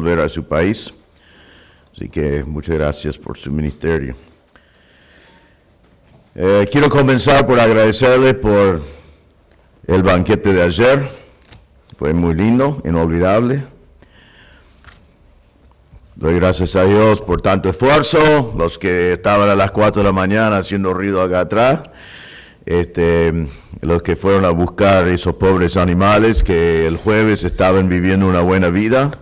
volver a su país. Así que muchas gracias por su ministerio. Quiero comenzar por agradecerle por el banquete de ayer. Fue muy lindo, inolvidable. Doy gracias a Dios por tanto esfuerzo, los que estaban a las 4 de la mañana haciendo ruido acá atrás, los que fueron a buscar esos pobres animales que el jueves estaban viviendo una buena vida,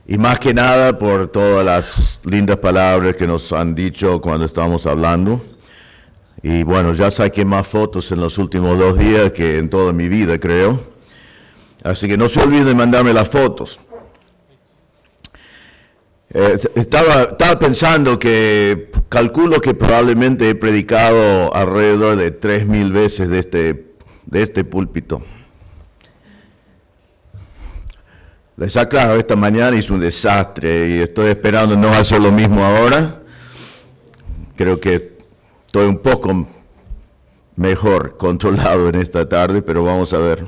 y más que nada por todas las lindas palabras que nos han dicho cuando estábamos hablando. Y bueno, ya saqué más fotos en los últimos 2 días que en toda mi vida, creo. Así que no se olviden de mandarme las fotos. Estaba pensando que calculo que probablemente he predicado alrededor de 3,000 veces de este púlpito. Les aclaro, esta mañana hice un desastre y estoy esperando no hacer lo mismo ahora. Creo que estoy un poco mejor controlado en esta tarde, pero vamos a ver.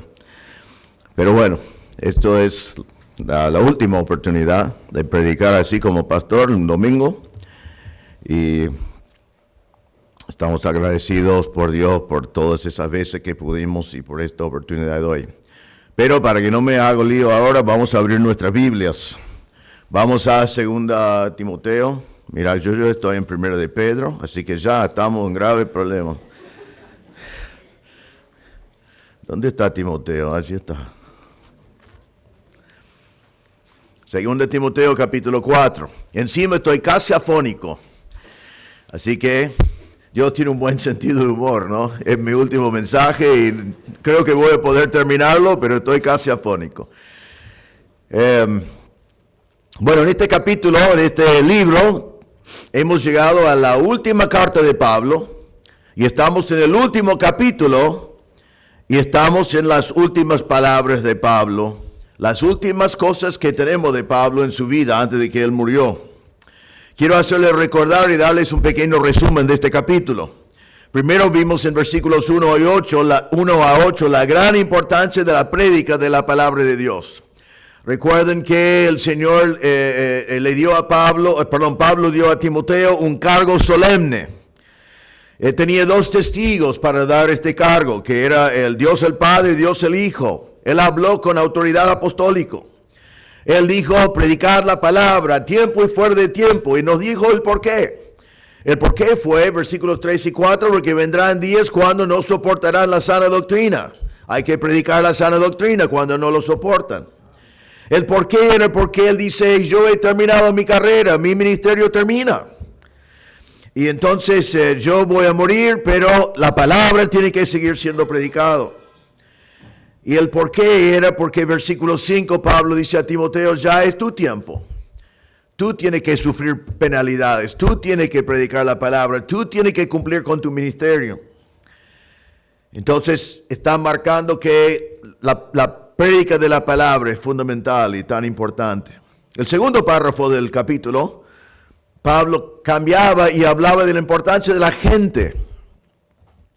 Pero bueno, esto es la última oportunidad de predicar así como pastor un domingo, y estamos agradecidos por Dios por todas esas veces que pudimos y por esta oportunidad de hoy. Pero para que no me haga lío ahora, vamos a abrir nuestras Biblias. Vamos a 2 Timoteo. Mira, yo estoy en 1 de Pedro, así que ya estamos en grave problema. ¿Dónde está Timoteo? Allí está. 2 Timoteo capítulo 4. Encima estoy casi afónico. Así que Dios tiene un buen sentido de humor, ¿no? Es mi último mensaje y creo que voy a poder terminarlo, pero estoy casi afónico. Bueno, en este capítulo, en este libro, hemos llegado a la última carta de Pablo y estamos en el último capítulo y estamos en las últimas palabras de Pablo. Las últimas cosas que tenemos de Pablo en su vida antes de que él murió. Quiero hacerles recordar y darles un pequeño resumen de este capítulo. Primero vimos en versículos 1 a 8 la gran importancia de la prédica de la palabra de Dios. Recuerden que el Señor le dio a Pablo dio a Timoteo un cargo solemne. Tenía 2 testigos para dar este cargo, que era el Dios el Padre y Dios el Hijo. Él habló con autoridad apostólico. Él dijo, predicar la palabra a tiempo y fuera de tiempo. Y nos dijo el por qué. El por qué fue, versículos 3 y 4, porque vendrán días cuando no soportarán la sana doctrina. Hay que predicar la sana doctrina cuando no lo soportan. El por qué era porque él dice, yo he terminado mi carrera, mi ministerio termina. Y entonces yo voy a morir, pero la palabra tiene que seguir siendo predicado. Y el por qué era porque versículo 5 Pablo dice a Timoteo, ya es tu tiempo. Tú tienes que sufrir penalidades, tú tienes que predicar la palabra, tú tienes que cumplir con tu ministerio. Entonces está marcando que la prédica de la palabra es fundamental y tan importante. El segundo párrafo del capítulo, Pablo cambiaba y hablaba de la importancia de la gente.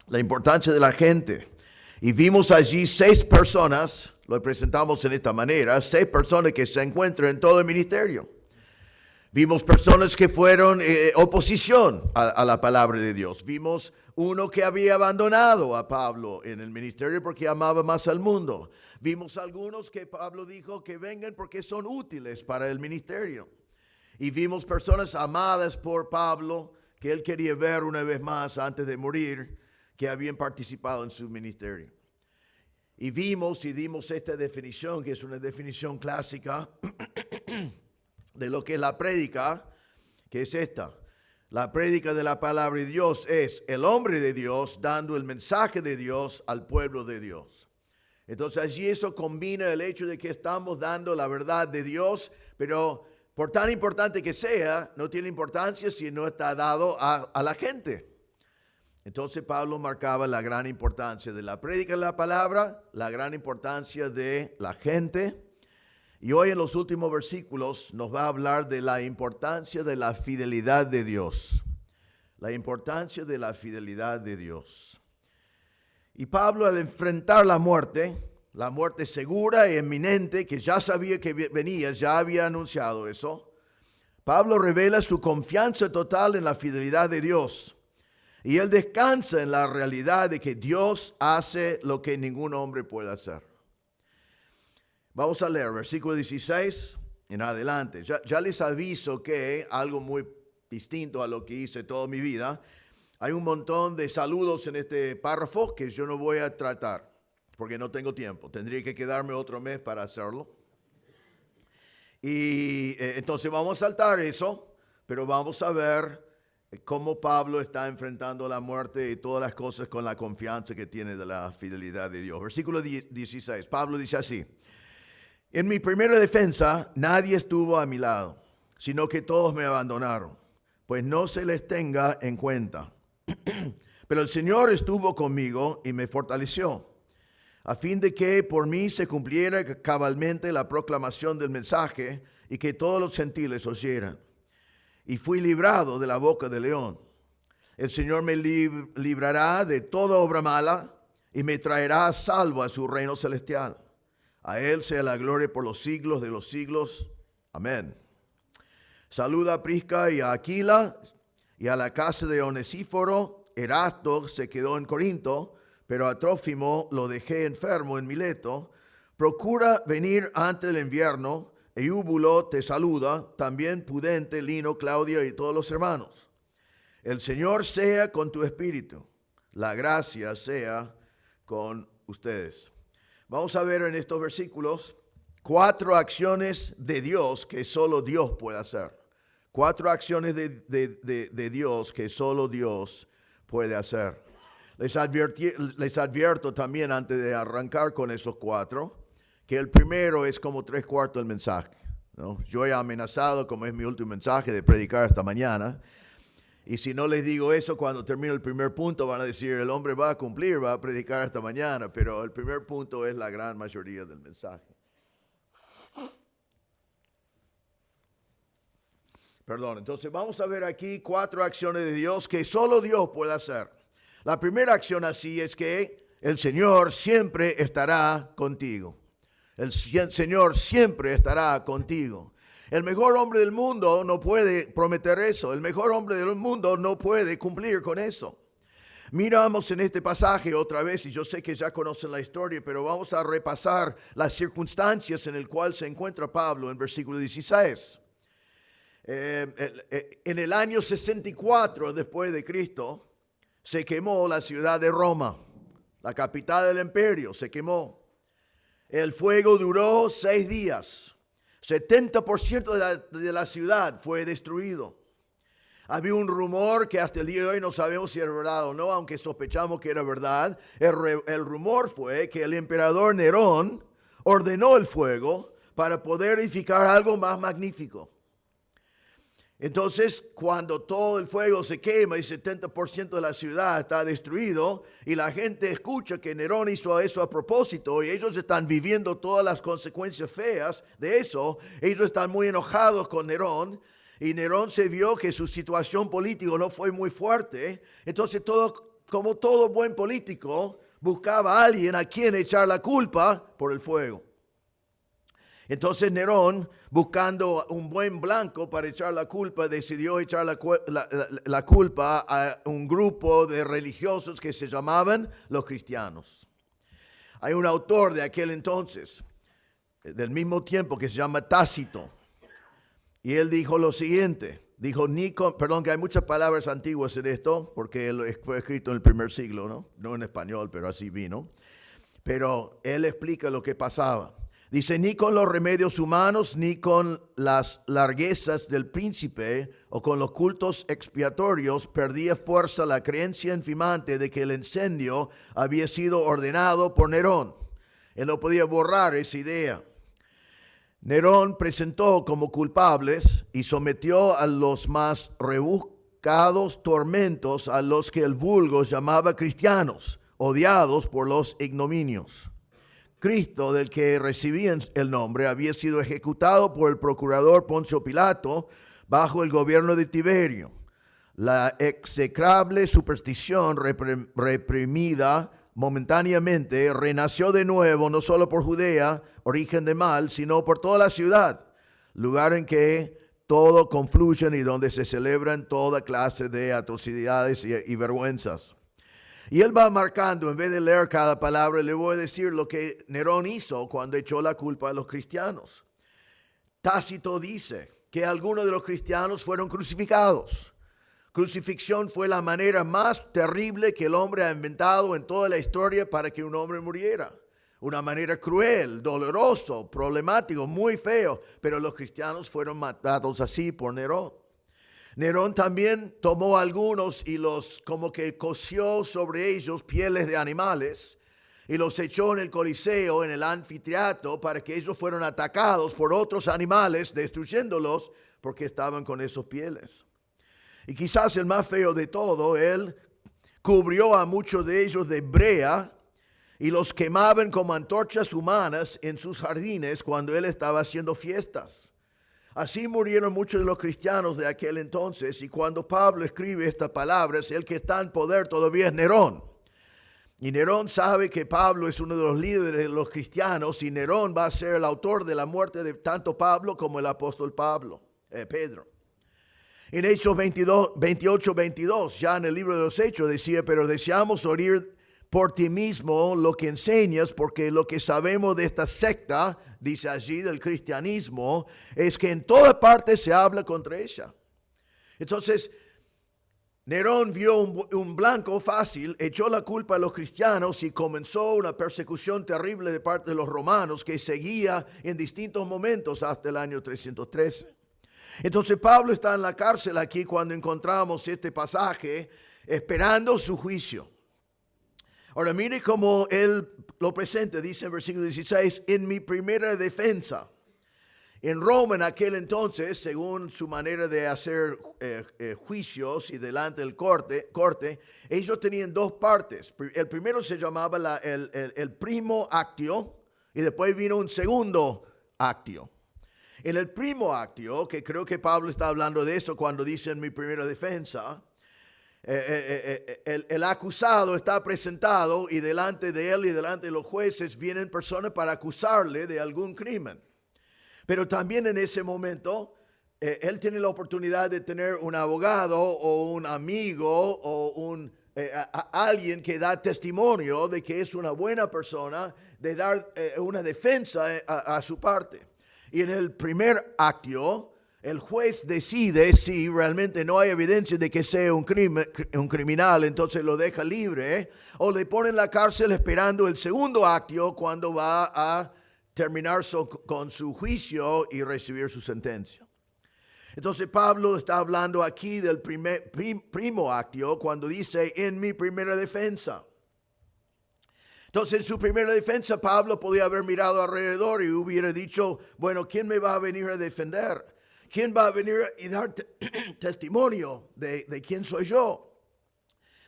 La importancia de la gente. Y vimos allí 6 personas, lo presentamos en esta manera, 6 personas que se encuentran en todo el ministerio. Vimos personas que fueron oposición a la palabra de Dios. Vimos uno que había abandonado a Pablo en el ministerio porque amaba más al mundo. Vimos algunos que Pablo dijo que vengan porque son útiles para el ministerio. Y vimos personas amadas por Pablo que él quería ver una vez más antes de morir, que habían participado en su ministerio. Y dimos esta definición, que es una definición clásica de lo que es la prédica, que es esta. La prédica de la palabra de Dios es el hombre de Dios dando el mensaje de Dios al pueblo de Dios. Entonces allí eso combina el hecho de que estamos dando la verdad de Dios, pero por tan importante que sea, no tiene importancia si no está dado a la gente. Entonces Pablo marcaba la gran importancia de la prédica de la palabra, la gran importancia de la gente. Y hoy en los últimos versículos nos va a hablar de la importancia de la fidelidad de Dios. La importancia de la fidelidad de Dios. Y Pablo, al enfrentar la muerte la muerte segura e inminente, que ya sabía que venía, ya había anunciado eso, Pablo revela su confianza total en la fidelidad de Dios. Y él descansa en la realidad de que Dios hace lo que ningún hombre puede hacer. Vamos a leer versículo 16 en adelante. Ya les aviso que algo muy distinto a lo que hice toda mi vida. Hay un montón de saludos en este párrafo que yo no voy a tratar porque no tengo tiempo. Tendría que quedarme otro mes para hacerlo. Y entonces vamos a saltar eso, pero vamos a ver cómo Pablo está enfrentando la muerte y todas las cosas con la confianza que tiene de la fidelidad de Dios. Versículo 16, Pablo dice así: en mi primera defensa nadie estuvo a mi lado, sino que todos me abandonaron, pues no se les tenga en cuenta. Pero el Señor estuvo conmigo y me fortaleció, a fin de que por mí se cumpliera cabalmente la proclamación del mensaje y que todos los gentiles oyeran. Y fui librado de la boca del león. El Señor me librará de toda obra mala y me traerá salvo a su reino celestial. A Él sea la gloria por los siglos de los siglos. Amén. Saluda a Prisca y a Aquila y a la casa de Onesíforo. Erasto se quedó en Corinto, pero a Trófimo lo dejé enfermo en Mileto. Procura venir antes del invierno. Eúbulo te saluda, también Pudente, Lino, Claudia y todos los hermanos. El Señor sea con tu espíritu. La gracia sea con ustedes. Vamos a ver en estos versículos 4 acciones de Dios que solo Dios puede hacer. 4 acciones de Dios que solo Dios puede hacer. Les advierto también antes de arrancar con esos 4, que el primero es como 3/4 del mensaje, ¿no? Yo he amenazado, como es mi último mensaje, de predicar esta mañana. Y si no les digo eso cuando termino el primer punto, van a decir, el hombre va a cumplir, va a predicar esta mañana. Pero el primer punto es la gran mayoría del mensaje. Perdón, entonces vamos a ver aquí 4 acciones de Dios que solo Dios puede hacer. La primera acción así es que el Señor siempre estará contigo. El Señor siempre estará contigo. El mejor hombre del mundo no puede prometer eso. El mejor hombre del mundo no puede cumplir con eso. Miramos en este pasaje otra vez, y yo sé que ya conocen la historia, pero vamos a repasar las circunstancias en las cuales se encuentra Pablo en versículo 16. En el año 64 después de Cristo, se quemó la ciudad de Roma, la capital del imperio, se quemó. El fuego duró 6 días. 70% de la ciudad fue destruido. Había un rumor que hasta el día de hoy no sabemos si era verdad o no, aunque sospechamos que era verdad. El rumor fue que el emperador Nerón ordenó el fuego para poder edificar algo más magnífico. Entonces, cuando todo el fuego se quema y 70% de la ciudad está destruido y la gente escucha que Nerón hizo eso a propósito y ellos están viviendo todas las consecuencias feas de eso, ellos están muy enojados con Nerón y Nerón se vio que su situación política no fue muy fuerte. Entonces, como todo buen político, buscaba a alguien a quien echar la culpa por el fuego. Entonces Nerón, buscando un buen blanco para echar la culpa, decidió echar la culpa a un grupo de religiosos que se llamaban los cristianos. Hay un autor de aquel entonces, del mismo tiempo, que se llama Tácito. Y él dijo lo siguiente, perdón que hay muchas palabras antiguas en esto, porque fue escrito en el primer siglo, no en español, pero así vino. Pero él explica lo que pasaba. Dice, ni con los remedios humanos, ni con las larguezas del príncipe o con los cultos expiatorios perdía fuerza la creencia infamante de que el incendio había sido ordenado por Nerón. Él no podía borrar esa idea. Nerón presentó como culpables y sometió a los más rebuscados tormentos a los que el vulgo llamaba cristianos, odiados por los ignominios. Cristo, del que recibían el nombre, había sido ejecutado por el procurador Poncio Pilato bajo el gobierno de Tiberio. La execrable superstición reprimida momentáneamente, renació de nuevo, no solo por Judea, origen de mal, sino por toda la ciudad, lugar en que todo confluyen y donde se celebran toda clase de atrocidades y vergüenzas. Y él va marcando, en vez de leer cada palabra, le voy a decir lo que Nerón hizo cuando echó la culpa a los cristianos. Tácito dice que algunos de los cristianos fueron crucificados. Crucifixión fue la manera más terrible que el hombre ha inventado en toda la historia para que un hombre muriera. Una manera cruel, doloroso, problemático, muy feo, pero los cristianos fueron matados así por Nerón. Nerón también tomó algunos y los como que cosió sobre ellos pieles de animales y los echó en el Coliseo, en el anfiteatro, para que ellos fueran atacados por otros animales, destruyéndolos porque estaban con esos pieles. Y quizás el más feo de todo, él cubrió a muchos de ellos de brea y los quemaban como antorchas humanas en sus jardines cuando él estaba haciendo fiestas. Así murieron muchos de los cristianos de aquel entonces, y cuando Pablo escribe estas palabras, el que está en poder todavía es Nerón. Y Nerón sabe que Pablo es uno de los líderes de los cristianos, y Nerón va a ser el autor de la muerte de tanto Pablo como el apóstol Pedro. En Hechos 28-22, ya en el libro de los Hechos decía, pero deseamos oír por ti mismo lo que enseñas, porque lo que sabemos de esta secta, dice allí, del cristianismo, es que en todas partes se habla contra ella. Entonces, Nerón vio un blanco fácil, echó la culpa a los cristianos y comenzó una persecución terrible de parte de los romanos que seguía en distintos momentos hasta el año 313. Entonces Pablo está en la cárcel aquí cuando encontramos este pasaje, esperando su juicio. Ahora mire cómo él lo presenta, dice en versículo 16, en mi primera defensa. En Roma en aquel entonces, según su manera de hacer juicios y delante del corte, ellos tenían dos partes. El primero se llamaba el primo actio y después vino un segundo actio. En el primo actio, que creo que Pablo está hablando de eso cuando dice en mi primera defensa, el acusado está presentado y delante de él y delante de los jueces vienen personas para acusarle de algún crimen. Pero también en ese momento, él tiene la oportunidad de tener un abogado o un amigo o alguien que da testimonio de que es una buena persona, de dar una defensa a su parte. Y en el primer actio, el juez decide si realmente no hay evidencia de que sea un criminal, entonces lo deja libre, o le pone en la cárcel esperando el segundo actio cuando va a terminar con su juicio y recibir su sentencia. Entonces Pablo está hablando aquí del primo actio cuando dice en mi primera defensa. Entonces en su primera defensa Pablo podía haber mirado alrededor y hubiera dicho, bueno, ¿quién me va a venir a defender? ¿Quién va a venir y dar testimonio de quién soy yo?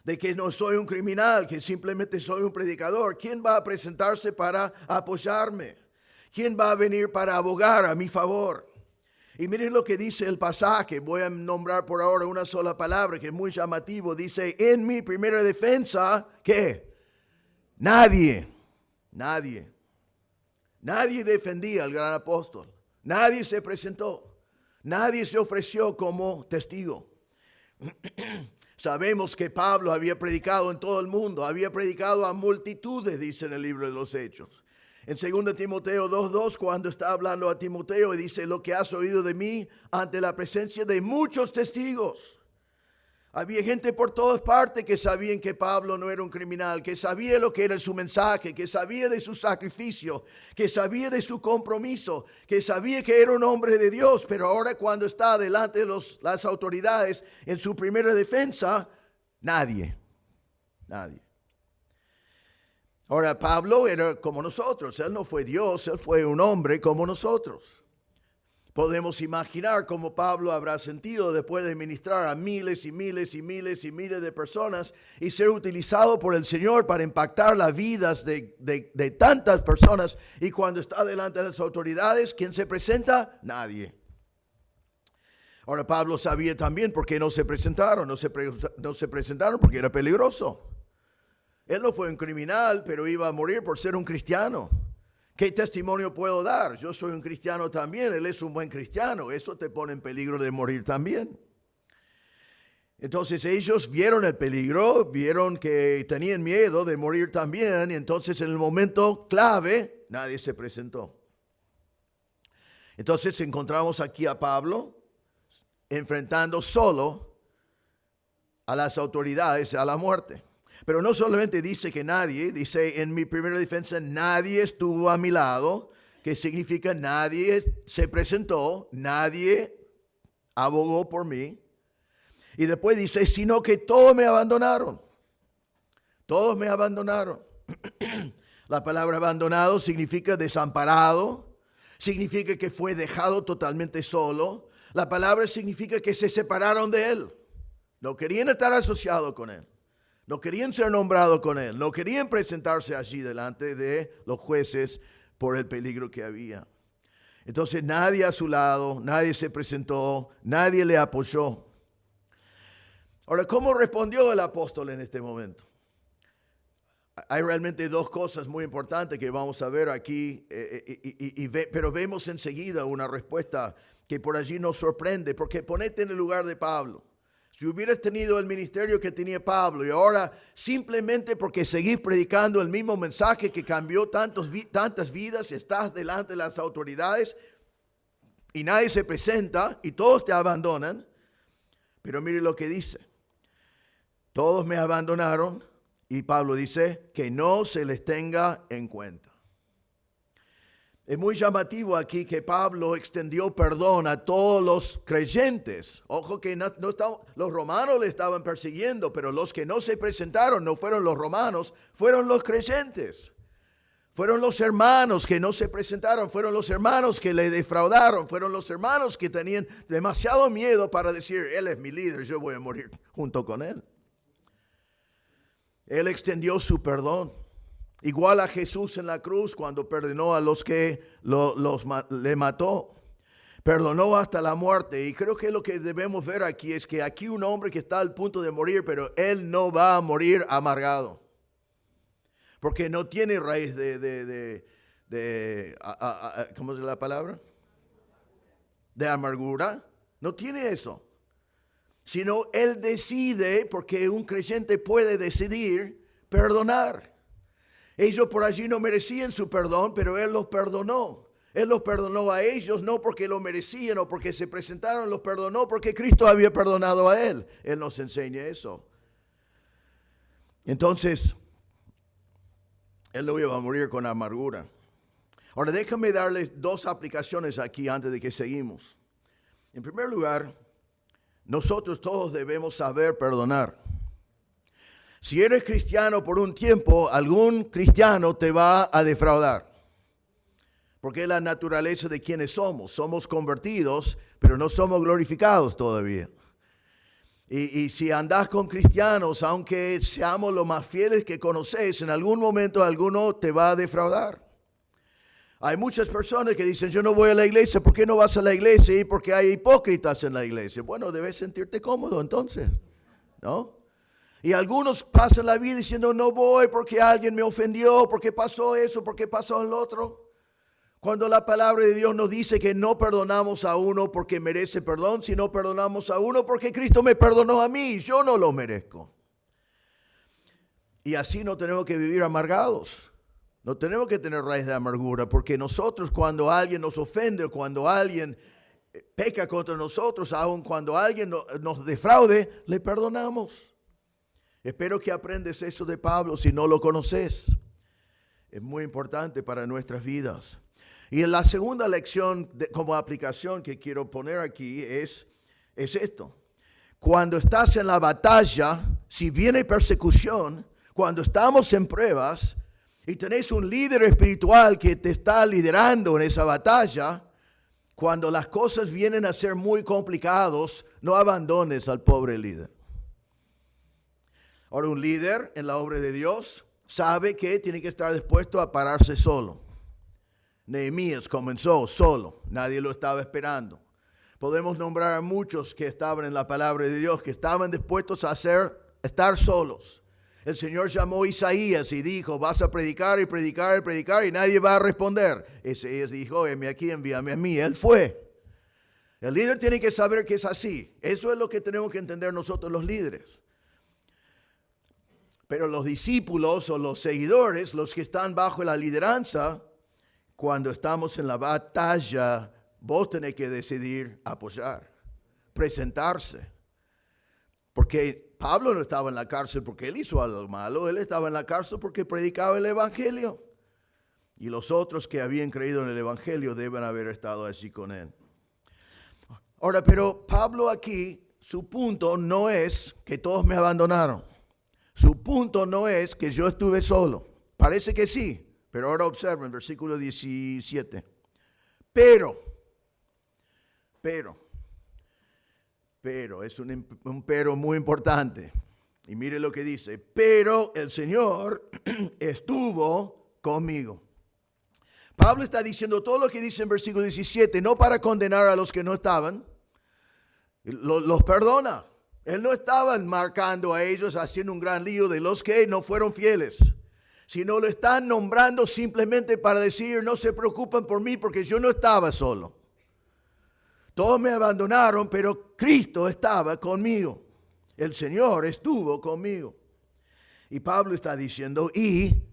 De que no soy un criminal, que simplemente soy un predicador. ¿Quién va a presentarse para apoyarme? ¿Quién va a venir para abogar a mi favor? Y miren lo que dice el pasaje. Voy a nombrar por ahora una sola palabra que es muy llamativo. Dice, en mi primera defensa, ¿qué? Nadie defendía al gran apóstol. Nadie se presentó. Nadie se ofreció como testigo. Sabemos que Pablo había predicado en todo el mundo. Había predicado a multitudes, dice en el libro de los Hechos. En 2 Timoteo 2:2, cuando está hablando a Timoteo, dice, lo que has oído de mí ante la presencia de muchos testigos. Había gente por todas partes que sabían que Pablo no era un criminal, que sabía lo que era su mensaje, que sabía de su sacrificio, que sabía de su compromiso, que sabía que era un hombre de Dios. Pero ahora cuando está delante de las autoridades en su primera defensa, nadie. Ahora Pablo era como nosotros, él no fue Dios, él fue un hombre como nosotros. Podemos imaginar cómo Pablo habrá sentido después de ministrar a miles y miles y miles y miles de personas y ser utilizado por el Señor para impactar las vidas de tantas personas. Y cuando está delante de las autoridades, ¿quién se presenta? Nadie. Ahora Pablo sabía también por qué no se presentaron. No se presentaron porque era peligroso. Él no fue un criminal, pero iba a morir por ser un cristiano. ¿Qué testimonio puedo dar? Yo soy un cristiano también, él es un buen cristiano. Eso te pone en peligro de morir también. Entonces ellos vieron el peligro, vieron que tenían miedo de morir también, y entonces en el momento clave nadie se presentó. Entonces encontramos aquí a Pablo enfrentando solo a las autoridades a la muerte. Pero no solamente dice que nadie, dice en mi primera defensa, nadie estuvo a mi lado, que significa nadie se presentó, nadie abogó por mí. Y después dice, sino que todos me abandonaron. Todos me abandonaron. La palabra abandonado significa desamparado, significa que fue dejado totalmente solo. La palabra significa que se separaron de él. No querían estar asociados con él. No querían ser nombrados con él. No querían presentarse allí delante de los jueces por el peligro que había. Entonces nadie a su lado, nadie se presentó, nadie le apoyó. Ahora, ¿cómo respondió el apóstol en este momento? Hay realmente dos cosas muy importantes que vamos a ver aquí, pero vemos enseguida una respuesta que por allí nos sorprende, porque ponete en el lugar de Pablo. Si hubieras tenido el ministerio que tenía Pablo y ahora simplemente porque seguís predicando el mismo mensaje que cambió tantas vidas, estás delante de las autoridades y nadie se presenta y todos te abandonan. Pero mire lo que dice. Todos me abandonaron y Pablo dice que no se les tenga en cuenta. Es muy llamativo aquí que Pablo extendió perdón a todos los creyentes. Ojo que los romanos le estaban persiguiendo, pero los que no se presentaron no fueron los romanos, fueron los creyentes. Fueron los hermanos que no se presentaron, fueron los hermanos que le defraudaron, fueron los hermanos que tenían demasiado miedo para decir, él es mi líder, yo voy a morir junto con él. Él extendió su perdón. Igual a Jesús en la cruz cuando perdonó a los que le mató. Perdonó hasta la muerte. Y creo que lo que debemos ver aquí es que aquí un hombre que está al punto de morir, pero él no va a morir amargado. Porque no tiene raíz ¿cómo es la palabra? De amargura. No tiene eso. Sino él decide, porque un creyente puede decidir perdonar. Ellos por allí no merecían su perdón, pero él los perdonó. Él los perdonó a ellos, no porque lo merecían o porque se presentaron, los perdonó porque Cristo había perdonado a él. Él nos enseña eso. Entonces, él no iba a morir con amargura. Ahora, déjame darles dos aplicaciones aquí antes de que seguimos. En primer lugar, nosotros todos debemos saber perdonar. Si eres cristiano por un tiempo, algún cristiano te va a defraudar. Porque es la naturaleza de quienes somos. Somos convertidos, pero no somos glorificados todavía. Y si andás con cristianos, aunque seamos los más fieles que conoces, en algún momento alguno te va a defraudar. Hay muchas personas que dicen, yo no voy a la iglesia. ¿Por qué no vas a la iglesia? Y porque hay hipócritas en la iglesia. Bueno, debes sentirte cómodo entonces, ¿no? Y algunos pasan la vida diciendo, no voy porque alguien me ofendió, porque pasó eso, porque pasó el otro. Cuando la palabra de Dios nos dice que no perdonamos a uno porque merece perdón, sino perdonamos a uno porque Cristo me perdonó a mí, yo no lo merezco. Y así no tenemos que vivir amargados. No tenemos que tener raíz de amargura, porque nosotros cuando alguien nos ofende, cuando alguien peca contra nosotros, aun cuando alguien nos defraude, le perdonamos. Espero que aprendes eso de Pablo si no lo conoces. Es muy importante para nuestras vidas. Y en la segunda lección como aplicación que quiero poner aquí es esto. Cuando estás en la batalla, si viene persecución, cuando estamos en pruebas y tenés un líder espiritual que te está liderando en esa batalla, cuando las cosas vienen a ser muy complicados, no abandones al pobre líder. Ahora, un líder en la obra de Dios sabe que tiene que estar dispuesto a pararse solo. Nehemías comenzó solo, nadie lo estaba esperando. Podemos nombrar a muchos que estaban en la palabra de Dios, que estaban dispuestos a estar solos. El Señor llamó a Isaías y dijo, vas a predicar y predicar y predicar y nadie va a responder. Isaías dijo, heme aquí, envíame a mí. Él fue. El líder tiene que saber que es así. Eso es lo que tenemos que entender nosotros los líderes. Pero los discípulos o los seguidores, los que están bajo la lideranza, cuando estamos en la batalla, vos tenés que decidir apoyar, presentarse. Porque Pablo no estaba en la cárcel porque él hizo algo malo, él estaba en la cárcel porque predicaba el evangelio. Y los otros que habían creído en el evangelio deben haber estado allí con él. Ahora, pero Pablo aquí, su punto no es que todos me abandonaron. Su punto no es que yo estuve solo. Parece que sí, pero ahora observen, versículo 17. Pero, es un pero muy importante. Y mire lo que dice, pero el Señor estuvo conmigo. Pablo está diciendo todo lo que dice en versículo 17, no para condenar a los que no estaban, los perdona. Él no estaba marcando a ellos, haciendo un gran lío de los que no fueron fieles, sino lo están nombrando simplemente para decir, no se preocupen por mí porque yo no estaba solo. Todos me abandonaron, pero Cristo estaba conmigo. El Señor estuvo conmigo. Y Pablo está diciendo, y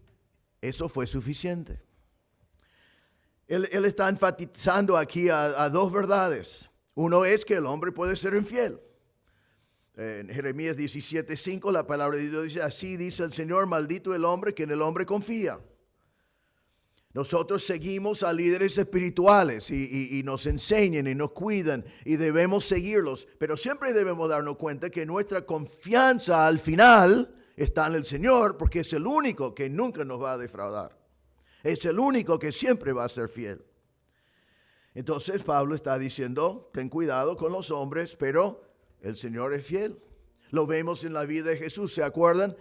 eso fue suficiente. Él está enfatizando aquí a dos verdades. Uno es que el hombre puede ser infiel. En Jeremías 17:5 la palabra de Dios dice, así dice el Señor, maldito el hombre que en el hombre confía. Nosotros seguimos a líderes espirituales y nos enseñan y nos cuidan y debemos seguirlos, pero siempre debemos darnos cuenta que nuestra confianza al final está en el Señor, porque es el único que nunca nos va a defraudar. Es el único que siempre va a ser fiel. Entonces Pablo está diciendo, ten cuidado con los hombres, pero el Señor es fiel. Lo vemos en la vida de Jesús, ¿se acuerdan?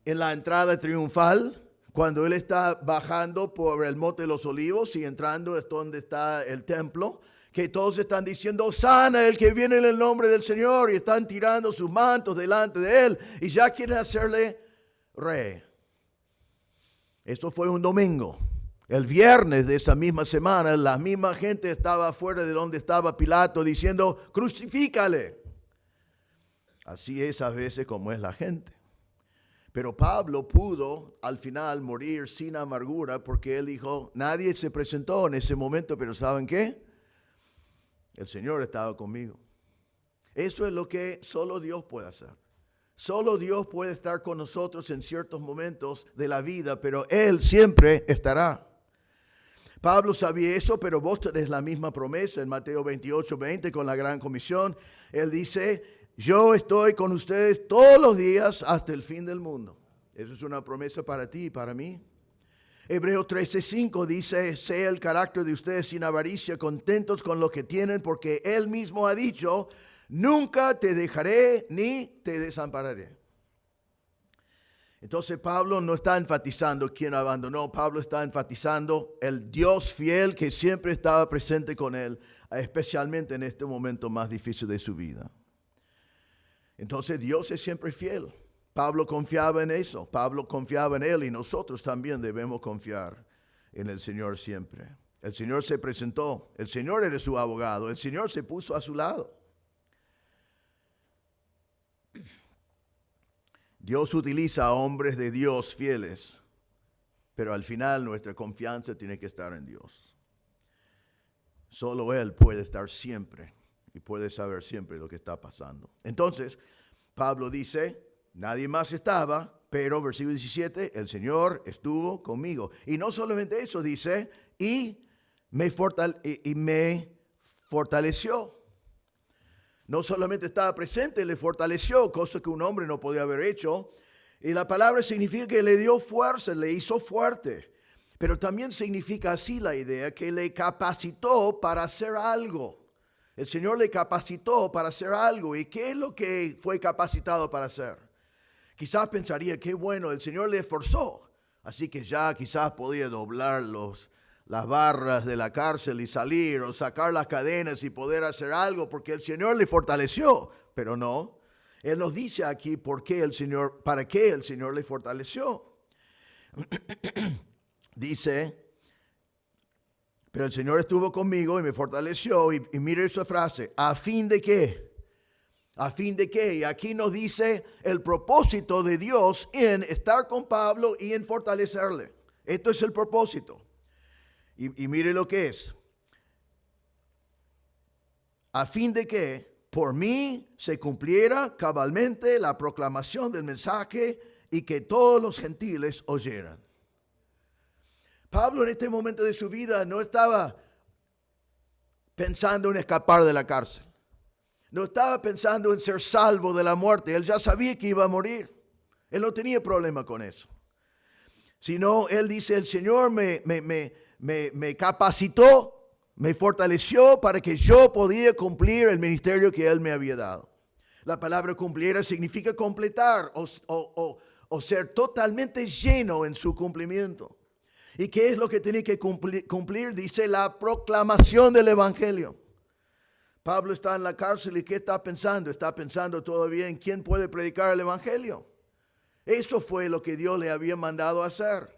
En la entrada triunfal, cuando Él está bajando por el Monte de los Olivos y entrando es donde está el templo, que todos están diciendo, sana el que viene en el nombre del Señor, y están tirando sus mantos delante de Él, y ya quieren hacerle rey. Eso fue un domingo. El viernes de esa misma semana, la misma gente estaba fuera de donde estaba Pilato diciendo, crucifícale. Así es a veces como es la gente. Pero Pablo pudo al final morir sin amargura porque él dijo, nadie se presentó en ese momento, pero ¿saben qué? El Señor estaba conmigo. Eso es lo que solo Dios puede hacer. Solo Dios puede estar con nosotros en ciertos momentos de la vida, pero Él siempre estará. Pablo sabía eso, pero vos tenés la misma promesa en Mateo 28:20 con la gran comisión. Él dice, yo estoy con ustedes todos los días hasta el fin del mundo. Eso es una promesa para ti y para mí. Hebreos 13:5 dice, sea el carácter de ustedes sin avaricia, contentos con lo que tienen, porque Él mismo ha dicho, nunca te dejaré ni te desampararé. Entonces Pablo no está enfatizando quién abandonó, Pablo está enfatizando el Dios fiel que siempre estaba presente con él, especialmente en este momento más difícil de su vida. Entonces Dios es siempre fiel. Pablo confiaba en eso, Pablo confiaba en Él y nosotros también debemos confiar en el Señor siempre. El Señor se presentó, el Señor era su abogado, el Señor se puso a su lado. Dios utiliza a hombres de Dios fieles, pero al final nuestra confianza tiene que estar en Dios. Solo Él puede estar siempre y puede saber siempre lo que está pasando. Entonces, Pablo dice, nadie más estaba, pero versículo 17, el Señor estuvo conmigo. Y no solamente eso, dice, y me fortaleció. No solamente estaba presente, le fortaleció, cosa que un hombre no podía haber hecho. Y la palabra significa que le dio fuerza, le hizo fuerte. Pero también significa así la idea que le capacitó para hacer algo. El Señor le capacitó para hacer algo. ¿Y qué es lo que fue capacitado para hacer? Quizás pensaría, qué bueno, el Señor le esforzó. Así que ya quizás podía doblar las barras de la cárcel y salir, o sacar las cadenas y poder hacer algo, porque el Señor le fortaleció. Pero no, Él nos dice aquí para qué el Señor le fortaleció. Dice, pero el Señor estuvo conmigo y me fortaleció. Y mire esa frase, ¿a fin de qué? ¿A fin de qué? Y aquí nos dice el propósito de Dios en estar con Pablo y en fortalecerle. Esto es el propósito. Y mire lo que es. A fin de que por mí se cumpliera cabalmente la proclamación del mensaje y que todos los gentiles oyeran. Pablo en este momento de su vida no estaba pensando en escapar de la cárcel. No estaba pensando en ser salvo de la muerte. Él ya sabía que iba a morir. Él no tenía problema con eso. Sino él dice, el Señor me capacitó, me fortaleció para que yo podía cumplir el ministerio que Él me había dado. La palabra cumplir significa completar o ser totalmente lleno en su cumplimiento. ¿Y qué es lo que tiene que cumplir? Dice la proclamación del Evangelio. Pablo está en la cárcel y ¿qué está pensando? Está pensando todavía en quién puede predicar el Evangelio. Eso fue lo que Dios le había mandado a hacer.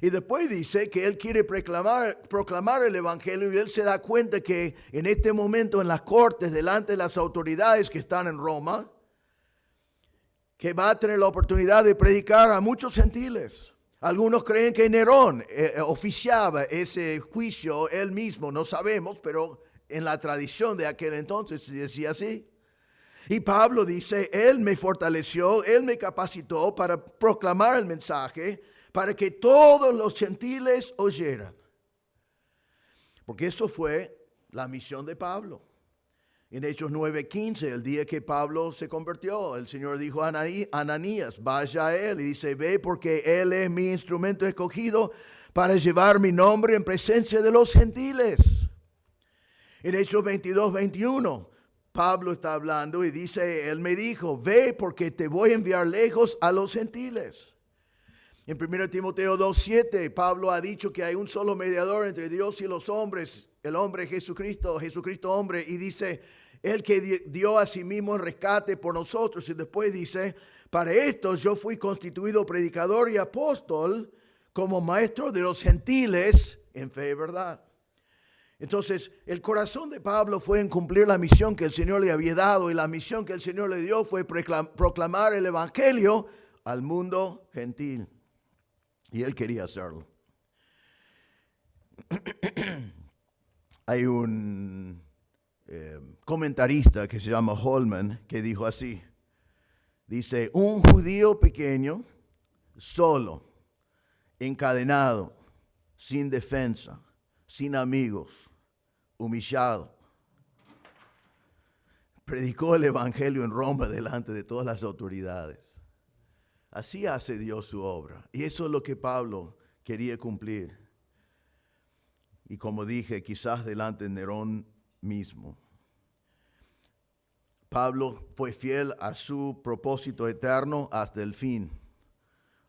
Y después dice que él quiere proclamar el Evangelio y él se da cuenta que en este momento en las cortes, delante de las autoridades que están en Roma, que va a tener la oportunidad de predicar a muchos gentiles. Algunos creen que Nerón oficiaba ese juicio él mismo, no sabemos, pero en la tradición de aquel entonces se decía así. Y Pablo dice, Él me fortaleció, Él me capacitó para proclamar el mensaje, para que todos los gentiles oyeran. Porque eso fue la misión de Pablo. En Hechos 9:15, el día que Pablo se convirtió, el Señor dijo a Ananías, vaya a él. Y dice, ve porque él es mi instrumento escogido para llevar mi nombre en presencia de los gentiles. En Hechos 22:21, Pablo está hablando y dice, él me dijo, ve porque te voy a enviar lejos a los gentiles. En 1 Timoteo 2:7, Pablo ha dicho que hay un solo mediador entre Dios y los hombres, el hombre Jesucristo hombre, y dice, el que dio a sí mismo el rescate por nosotros. Y después dice, para esto yo fui constituido predicador y apóstol como maestro de los gentiles en fe y verdad. Entonces, el corazón de Pablo fue en cumplir la misión que el Señor le había dado, y la misión que el Señor le dio fue proclamar el Evangelio al mundo gentil. Y él quería hacerlo. Hay un comentarista que se llama Holman que dijo así. Dice, un judío pequeño, solo, encadenado, sin defensa, sin amigos, humillado, predicó el Evangelio en Roma delante de todas las autoridades. Así hace Dios su obra. Y eso es lo que Pablo quería cumplir. Y como dije, quizás delante de Nerón mismo. Pablo fue fiel a su propósito eterno hasta el fin,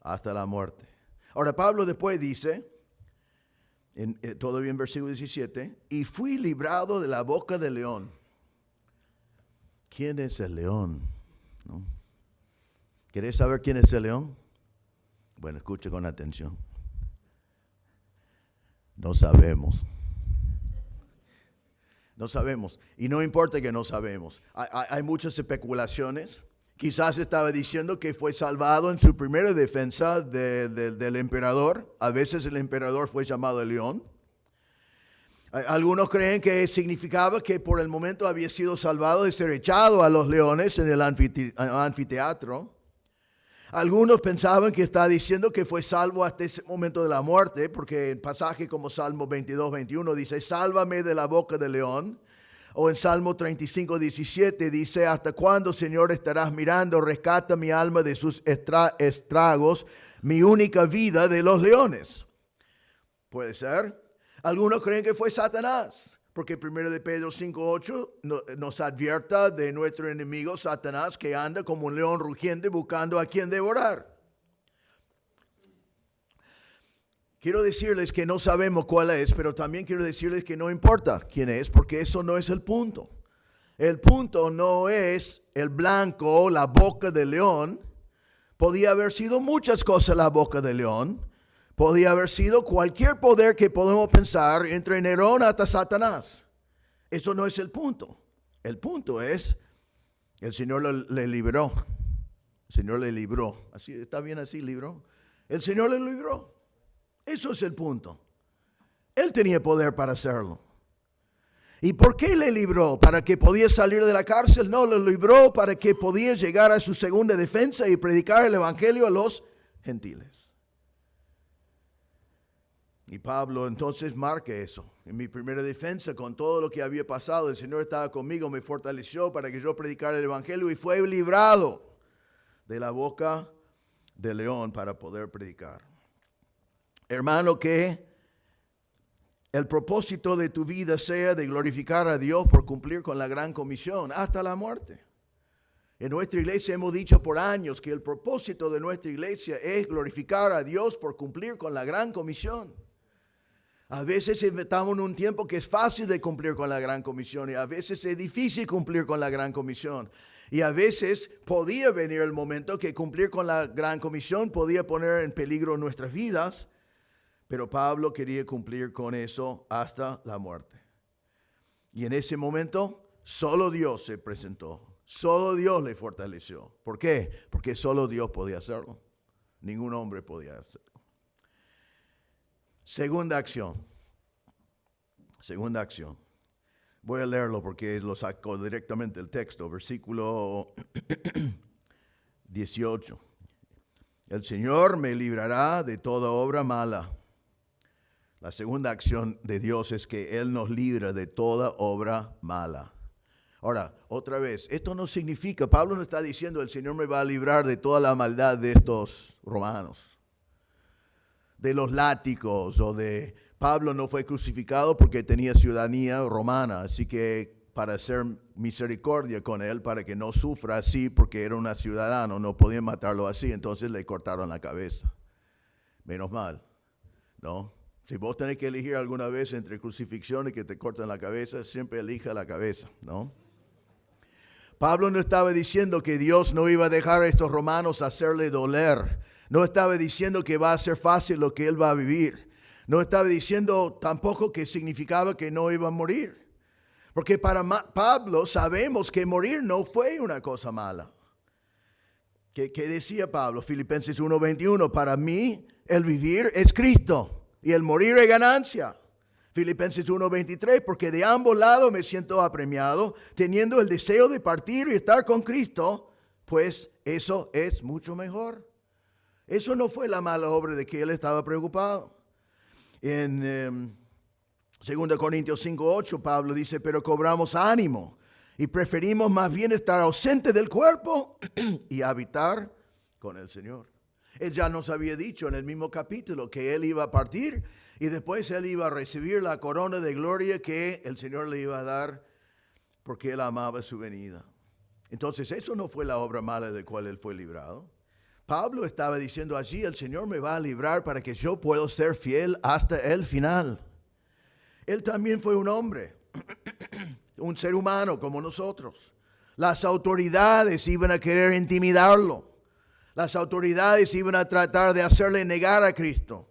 hasta la muerte. Ahora Pablo después dice, todavía en versículo 17, y fui librado de la boca del león. ¿Quién es el león? ¿No? ¿Querés saber quién es el león? Bueno, escuche con atención. No sabemos. No sabemos. Y no importa que no sabemos. Hay muchas especulaciones. Quizás estaba diciendo que fue salvado en su primera defensa del emperador. A veces el emperador fue llamado el león. Algunos creen que significaba que por el momento había sido salvado de ser echado a los leones en el anfiteatro. Algunos pensaban que está diciendo que fue salvo hasta ese momento de la muerte, porque en pasaje como Salmo 22:21 dice, sálvame de la boca del león. O en Salmo 35:17 dice, ¿hasta cuándo, Señor, estarás mirando? Rescata mi alma de sus estragos, mi única vida de los leones. Puede ser. Algunos creen que fue Satanás, porque 1 de Pedro 5:8 nos advierta de nuestro enemigo Satanás, que anda como un león rugiente buscando a quien devorar. Quiero decirles que no sabemos cuál es, pero también quiero decirles que no importa quién es, porque eso no es el punto. El punto no es el blanco, la boca del león. Podía haber sido muchas cosas la boca del león. Podía haber sido cualquier poder que podemos pensar, entre Nerón hasta Satanás. Eso no es el punto. El punto es, el Señor le libró. El Señor le libró. Así, ¿está bien así, libró? El Señor le libró. Eso es el punto. Él tenía poder para hacerlo. ¿Y por qué le libró? ¿Para que podía salir de la cárcel? No, le libró para que podía llegar a su segunda defensa y predicar el evangelio a los gentiles. Y Pablo entonces marca eso. En mi primera defensa, con todo lo que había pasado, el Señor estaba conmigo, me fortaleció para que yo predicara el evangelio y fue librado de la boca del león para poder predicar. Hermano, que el propósito de tu vida sea de glorificar a Dios por cumplir con la gran comisión hasta la muerte. En nuestra iglesia hemos dicho por años que el propósito de nuestra iglesia es glorificar a Dios por cumplir con la gran comisión. A veces estamos en un tiempo que es fácil de cumplir con la gran comisión y a veces es difícil cumplir con la gran comisión. Y a veces podía venir el momento que cumplir con la gran comisión podía poner en peligro nuestras vidas. Pero Pablo quería cumplir con eso hasta la muerte. Y en ese momento, solo Dios se presentó. Solo Dios le fortaleció. ¿Por qué? Porque solo Dios podía hacerlo. Ningún hombre podía hacerlo. Segunda acción. Segunda acción. Voy a leerlo porque lo saco directamente del texto. Versículo 18. El Señor me librará de toda obra mala. La segunda acción de Dios es que Él nos libra de toda obra mala. Ahora, otra vez, esto no significa, Pablo no está diciendo el Señor me va a librar de toda la maldad de estos romanos, de los látigos o de... Pablo no fue crucificado porque tenía ciudadanía romana, así que para hacer misericordia con él, para que no sufra así porque era un ciudadano, no podían matarlo así, entonces le cortaron la cabeza. Menos mal, ¿no? Si vos tenés que elegir alguna vez entre crucifixión y que te corten la cabeza, siempre elija la cabeza, ¿no? Pablo no estaba diciendo que Dios no iba a dejar a estos romanos hacerle doler. No estaba diciendo que va a ser fácil lo que él va a vivir. No estaba diciendo tampoco que significaba que no iba a morir. Porque para Pablo sabemos que morir no fue una cosa mala. ¿Qué decía Pablo? Filipenses 1:21, para mí el vivir es Cristo. Y el morir es ganancia. Filipenses 1:23, porque de ambos lados me siento apremiado, teniendo el deseo de partir y estar con Cristo, pues eso es mucho mejor. Eso no fue la mala obra de que él estaba preocupado. En 2 Corintios 5:8, Pablo dice, pero cobramos ánimo y preferimos más bien estar ausentes del cuerpo y habitar con el Señor. Él ya nos había dicho en el mismo capítulo que él iba a partir y después él iba a recibir la corona de gloria que el Señor le iba a dar porque él amaba su venida. Entonces eso no fue la obra mala de cual él fue librado. Pablo estaba diciendo allí, el Señor me va a librar para que yo pueda ser fiel hasta el final. Él también fue un hombre, un ser humano como nosotros. Las autoridades iban a querer intimidarlo. Las autoridades iban a tratar de hacerle negar a Cristo.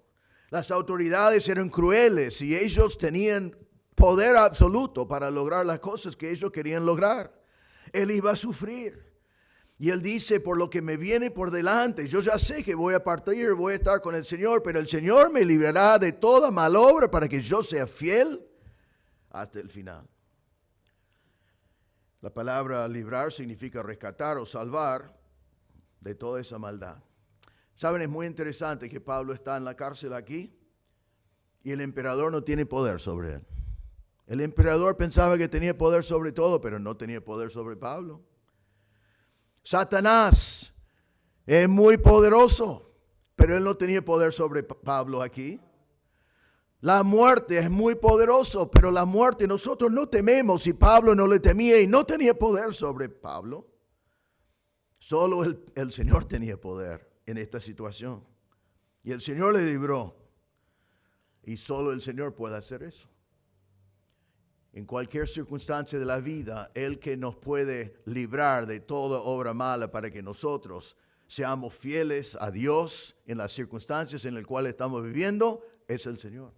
Las autoridades eran crueles y ellos tenían poder absoluto para lograr las cosas que ellos querían lograr. Él iba a sufrir. Y él dice, por lo que me viene por delante, yo ya sé que voy a partir, voy a estar con el Señor, pero el Señor me librará de toda mal obra para que yo sea fiel hasta el final. La palabra librar significa rescatar o salvar de toda esa maldad. Saben, es muy interesante que Pablo está en la cárcel aquí y el emperador no tiene poder sobre él. El emperador pensaba que tenía poder sobre todo, pero no tenía poder sobre Pablo. Satanás es muy poderoso, pero él no tenía poder sobre Pablo aquí. La muerte es muy poderoso, pero la muerte nosotros no tememos y Pablo no le temía y no tenía poder sobre Pablo. Solo el Señor tenía poder en esta situación. Y el Señor le libró. Y solo el Señor puede hacer eso. en cualquier circunstancia de la vida, el que nos puede librar de toda obra mala para que nosotros seamos fieles a Dios en las circunstancias en las cuales estamos viviendo, es el Señor.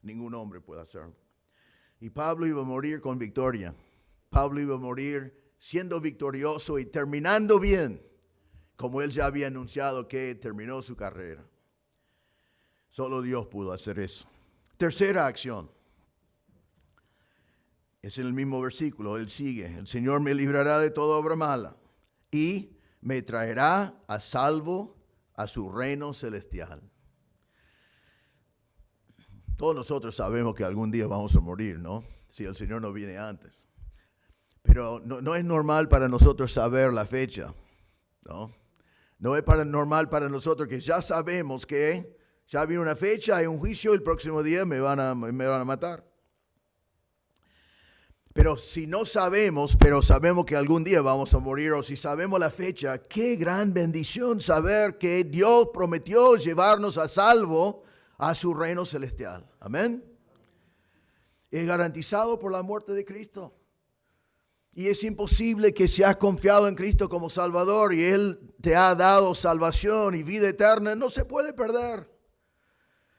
Ningún hombre puede hacerlo. Y Pablo iba a morir con victoria. Pablo iba a morir siendo victorioso y terminando bien, como él ya había anunciado que terminó su carrera. Solo Dios pudo hacer eso. Tercera acción. Es en el mismo versículo, él sigue. El Señor me librará de toda obra mala y me traerá a salvo a su reino celestial. Todos nosotros sabemos que algún día vamos a morir, ¿no? Si el Señor no viene antes. Pero no es normal para nosotros saber la fecha, ¿no? No es normal para nosotros que ya sabemos que ya viene una fecha, hay un juicio, el próximo día me van a matar. Pero si no sabemos, pero sabemos que algún día vamos a morir, o si sabemos la fecha, qué gran bendición saber que Dios prometió llevarnos a salvo a su reino celestial. Amén. Es garantizado por la muerte de Cristo. Y es imposible que si has confiado en Cristo como Salvador y Él te ha dado salvación y vida eterna, no se puede perder.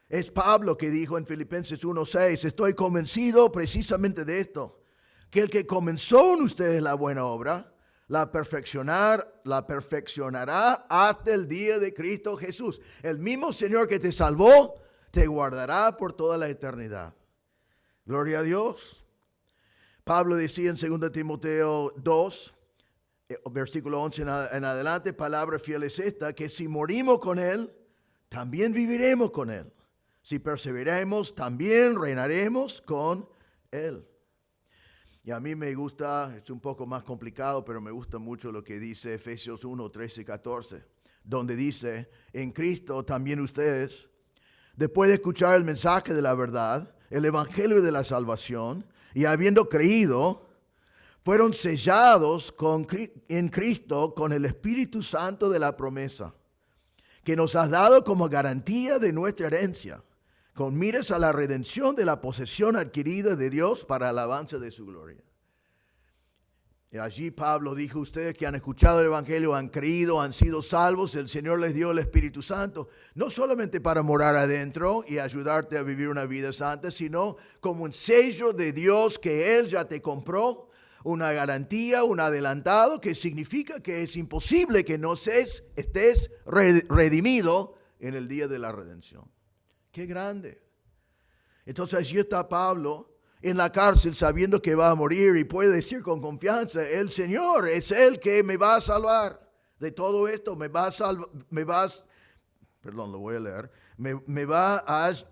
Es Pablo que dijo en Filipenses 1:6, estoy convencido precisamente de esto, que el que comenzó en ustedes la buena obra, la perfeccionará hasta el día de Cristo Jesús. El mismo Señor que te salvó, te guardará por toda la eternidad. Gloria a Dios. Pablo decía en 2 Timoteo 2, versículo 11 en adelante, palabra fiel es esta, que si morimos con Él, también viviremos con Él. Si perseveramos, también reinaremos con Él. Y a mí me gusta, es un poco más complicado, pero me gusta mucho lo que dice Efesios 1, 13 y 14, donde dice, en Cristo también ustedes, después de escuchar el mensaje de la verdad, el evangelio de la salvación, y habiendo creído, fueron sellados en Cristo con el Espíritu Santo de la promesa, que nos has dado como garantía de nuestra herencia, con miras a la redención de la posesión adquirida de Dios para alabanza de su gloria. Y allí Pablo dijo, ustedes que han escuchado el Evangelio, han creído, han sido salvos, el Señor les dio el Espíritu Santo, no solamente para morar adentro y ayudarte a vivir una vida santa, sino como un sello de Dios que Él ya te compró, una garantía, un adelantado, que significa que es imposible que no estés redimido en el día de la redención. ¡Qué grande! Entonces allí está Pablo en la cárcel sabiendo que va a morir y puede decir con confianza, el Señor es el que me va a salvar de todo esto, me va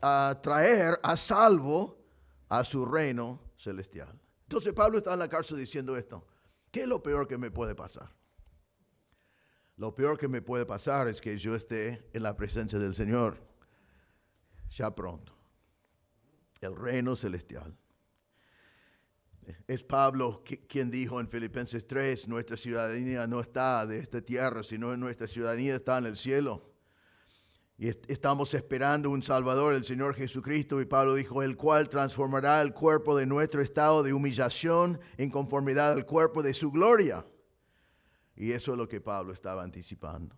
a traer a salvo a su reino celestial. Entonces Pablo está en la cárcel diciendo esto, ¿qué es lo peor que me puede pasar? Lo peor que me puede pasar es que yo esté en la presencia del Señor ya pronto, el reino celestial. Es Pablo quien dijo en Filipenses 3, nuestra ciudadanía no está de esta tierra, sino nuestra ciudadanía está en el cielo. Y estamos esperando un Salvador, el Señor Jesucristo. Y Pablo dijo, el cual transformará el cuerpo de nuestro estado de humillación en conformidad al cuerpo de su gloria. Y eso es lo que Pablo estaba anticipando.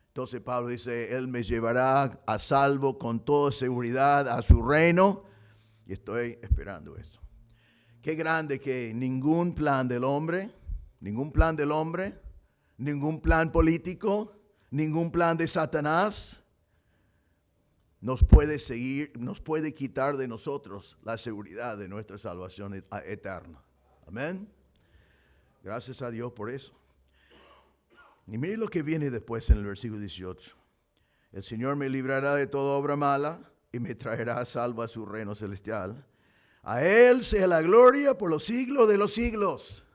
Entonces Pablo dice, Él me llevará a salvo con toda seguridad a su reino. Y estoy esperando eso. Qué grande que ningún plan del hombre, ningún plan político, ningún plan de Satanás nos puede quitar de nosotros la seguridad de nuestra salvación eterna. Amén. Gracias a Dios por eso. Y mire lo que viene después en el versículo 18. El Señor me librará de toda obra mala y me traerá a salvo a su reino celestial. A Él sea la gloria por los siglos de los siglos.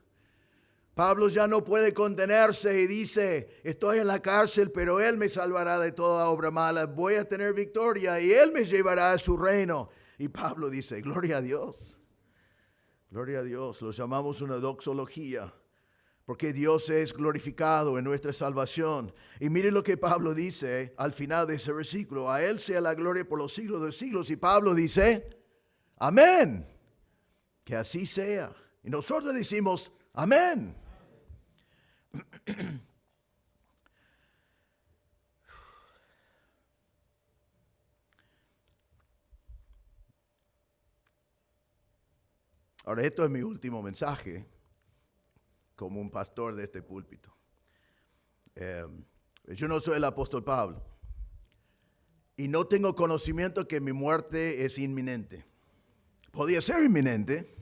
Pablo ya no puede contenerse y dice, estoy en la cárcel, pero Él me salvará de toda obra mala. Voy a tener victoria y Él me llevará a su reino. Y Pablo dice, gloria a Dios. Gloria a Dios. Lo llamamos una doxología, porque Dios es glorificado en nuestra salvación. Y mire lo que Pablo dice al final de ese versículo. A Él sea la gloria por los siglos de los siglos. Y Pablo dice, amén. Que así sea. Y nosotros decimos, amén. Ahora, esto es mi último mensaje como un pastor de este púlpito. Yo no soy el apóstol Pablo y no tengo conocimiento que mi muerte es inminente. Podía ser inminente,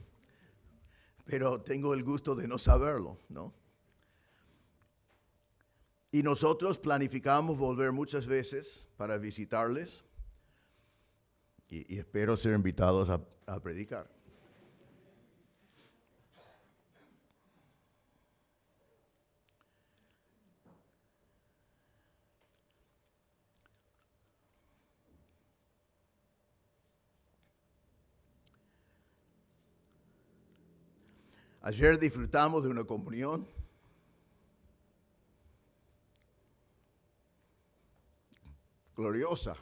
pero tengo el gusto de no saberlo, ¿no? Y nosotros planificamos volver muchas veces para visitarles y espero ser invitados a predicar. Ayer disfrutamos de una comunión gloriosa,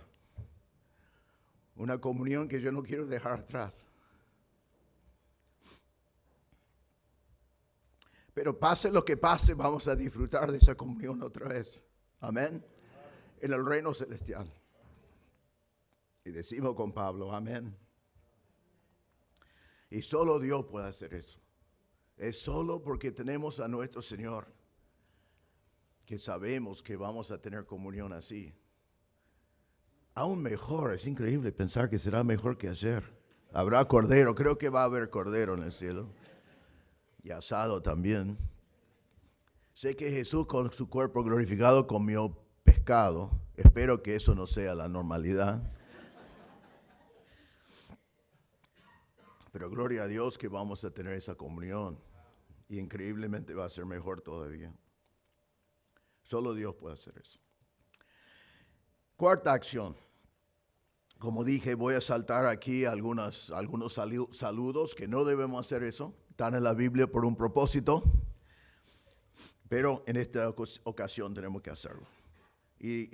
una comunión que yo no quiero dejar atrás. Pero pase lo que pase, vamos a disfrutar de esa comunión otra vez. Amén. En el reino celestial. Y decimos con Pablo, amén. Y solo Dios puede hacer eso. Es solo porque tenemos a nuestro Señor que sabemos que vamos a tener comunión así. Aún mejor, es increíble pensar que será mejor que ayer. Habrá cordero, creo que va a haber cordero en el cielo. Y asado también. Sé que Jesús con su cuerpo glorificado comió pescado. Espero que eso no sea la normalidad. Pero gloria a Dios que vamos a tener esa comunión. Y increíblemente va a ser mejor todavía. Solo Dios puede hacer eso. Cuarta acción. Como dije, voy a saltar aquí algunos saludos que no debemos hacer eso. Están en la Biblia por un propósito. Pero en esta ocasión tenemos que hacerlo. Y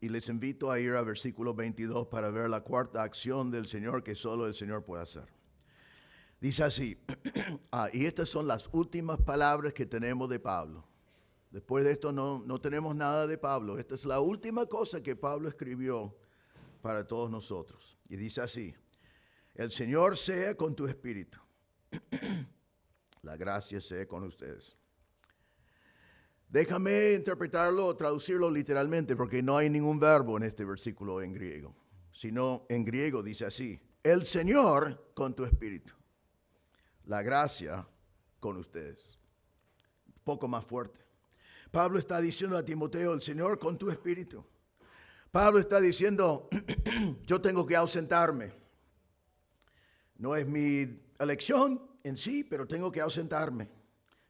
les invito a ir al versículo 22 para ver la cuarta acción del Señor que solo el Señor puede hacer. Dice así, y estas son las últimas palabras que tenemos de Pablo. Después de esto no tenemos nada de Pablo. Esta es la última cosa que Pablo escribió para todos nosotros. Y dice así, el Señor sea con tu espíritu. La gracia sea con ustedes. Déjame interpretarlo o traducirlo literalmente porque no hay ningún verbo en este versículo en griego. Sino en griego dice así, el Señor con tu espíritu. La gracia con ustedes. Un poco más fuerte. Pablo está diciendo a Timoteo, el Señor con tu espíritu. Pablo está diciendo, yo tengo que ausentarme. No es mi elección en sí, pero tengo que ausentarme.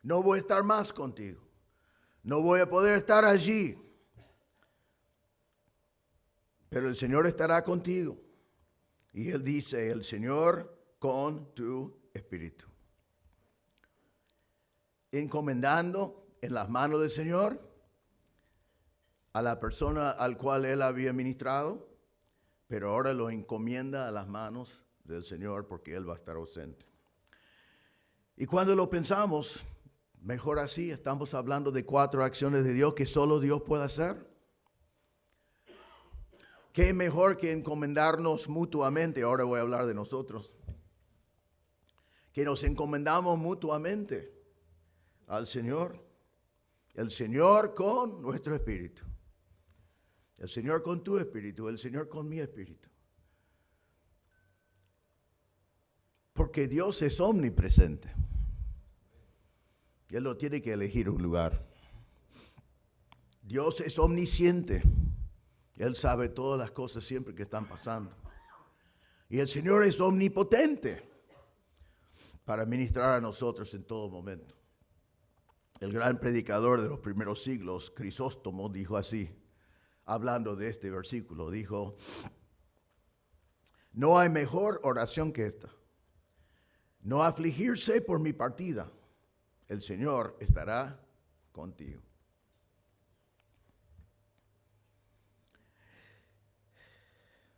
No voy a estar más contigo. No voy a poder estar allí. Pero el Señor estará contigo. Y Él dice, el Señor con tu espíritu. Encomendando en las manos del Señor a la persona al cual Él había ministrado, pero ahora lo encomienda a las manos del Señor porque Él va a estar ausente. Y cuando lo pensamos, mejor así, estamos hablando de 4 acciones de Dios que solo Dios puede hacer. ¿Qué mejor que encomendarnos mutuamente? Ahora voy a hablar de nosotros. Que nos encomendamos mutuamente al Señor. El Señor con nuestro espíritu. El Señor con tu espíritu. El Señor con mi espíritu. Porque Dios es omnipresente. Él no tiene que elegir un lugar. Dios es omnisciente. Él sabe todas las cosas siempre que están pasando. Y el Señor es omnipotente para ministrar a nosotros en todo momento. El gran predicador de los primeros siglos, Crisóstomo, dijo así, hablando de este versículo, dijo, no hay mejor oración que esta. No afligirse por mi partida. El Señor estará contigo.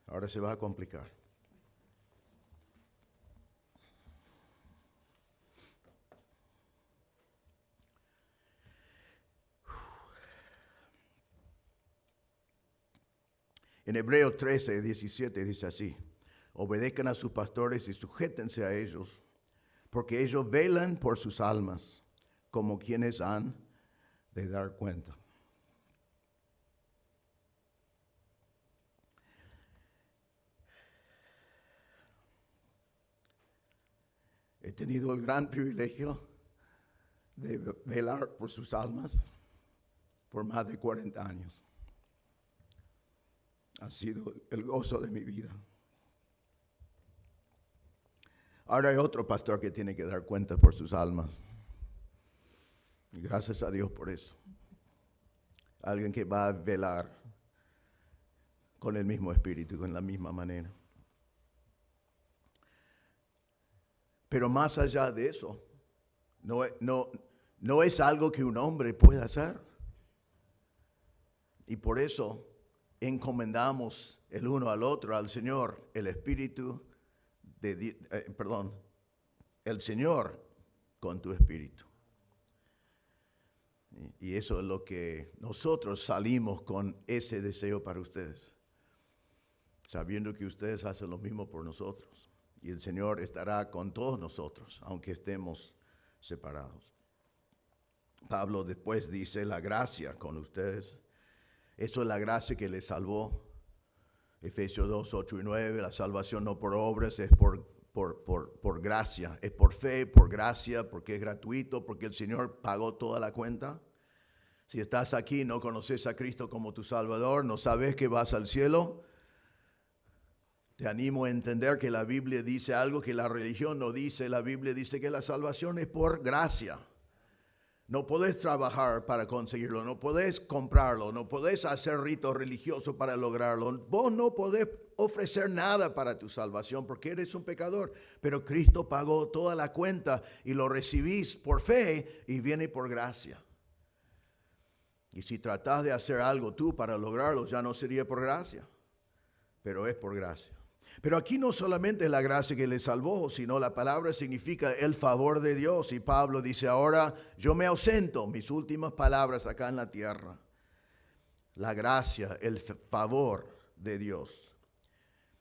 Ahora se va a complicar. En Hebreos 13, 17 dice así: obedezcan a sus pastores y sujétense a ellos, porque ellos velan por sus almas, como quienes han de dar cuenta. He tenido el gran privilegio de velar por sus almas por más de 40 años. Ha sido el gozo de mi vida. Ahora hay otro pastor que tiene que dar cuenta por sus almas. Y gracias a Dios por eso. Alguien que va a velar con el mismo espíritu, con la misma manera. Pero más allá de eso, no es algo que un hombre pueda hacer. Y por eso encomendamos el uno al otro, al Señor, el Espíritu el Señor con tu espíritu. Y eso es lo que nosotros salimos con ese deseo para ustedes, sabiendo que ustedes hacen lo mismo por nosotros. Y el Señor estará con todos nosotros, aunque estemos separados. Pablo después dice la gracia con ustedes. Eso es la gracia que les salvó. Efesios 2, 8 y 9, la salvación no por obras, es por gracia. Es por fe, por gracia, porque es gratuito, porque el Señor pagó toda la cuenta. Si estás aquí y no conoces a Cristo como tu Salvador, no sabes que vas al cielo, te animo a entender que la Biblia dice algo que la religión no dice. La Biblia dice que la salvación es por gracia. No podés trabajar para conseguirlo, no podés comprarlo, no podés hacer ritos religiosos para lograrlo. Vos no podés ofrecer nada para tu salvación porque eres un pecador. Pero Cristo pagó toda la cuenta y lo recibís por fe y viene por gracia. Y si tratás de hacer algo tú para lograrlo, ya no sería por gracia, pero es por gracia. Pero aquí no solamente es la gracia que le salvó, sino la palabra significa el favor de Dios. Y Pablo dice, ahora yo me ausento, mis últimas palabras acá en la tierra. La gracia, el favor de Dios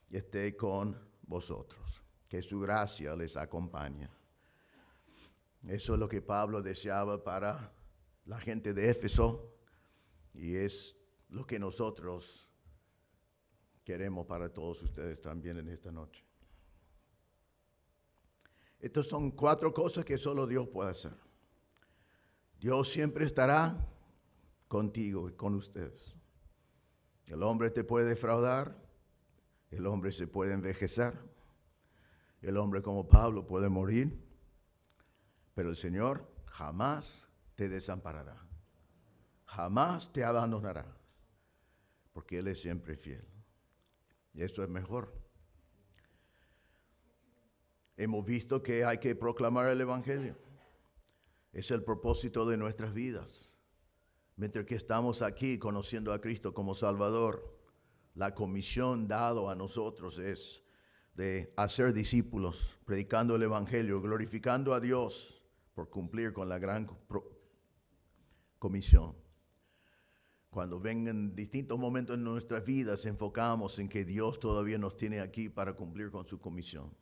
esté con vosotros. Que su gracia les acompañe. Eso es lo que Pablo deseaba para la gente de Éfeso y es lo que nosotros queremos para todos ustedes también en esta noche. Estas son 4 cosas que solo Dios puede hacer. Dios siempre estará contigo y con ustedes. El hombre te puede defraudar, el hombre se puede envejecer, el hombre como Pablo puede morir, pero el Señor jamás te desamparará, jamás te abandonará, porque Él es siempre fiel. Y eso es mejor. Hemos visto que hay que proclamar el Evangelio. Es el propósito de nuestras vidas. Mientras que estamos aquí conociendo a Cristo como Salvador, la comisión dada a nosotros es de hacer discípulos, predicando el Evangelio, glorificando a Dios por cumplir con la gran comisión. Cuando vengan distintos momentos en nuestras vidas, enfocamos en que Dios todavía nos tiene aquí para cumplir con su comisión.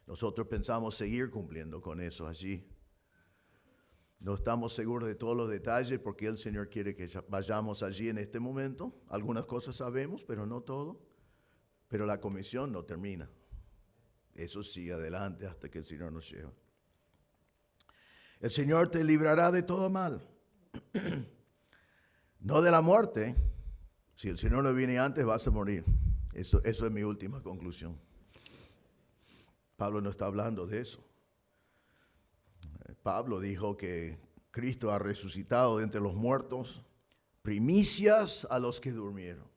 Nosotros pensamos seguir cumpliendo con eso allí. No estamos seguros de todos los detalles porque el Señor quiere que vayamos allí en este momento. Algunas cosas sabemos, pero no todo. Pero la comisión no termina. Eso sigue adelante hasta que el Señor nos lleve. El Señor te librará de todo mal. No de la muerte. Si el Señor no viene antes, vas a morir. Eso es mi última conclusión. Pablo no está hablando de eso. Pablo dijo que Cristo ha resucitado de entre los muertos, primicias a los que durmieron.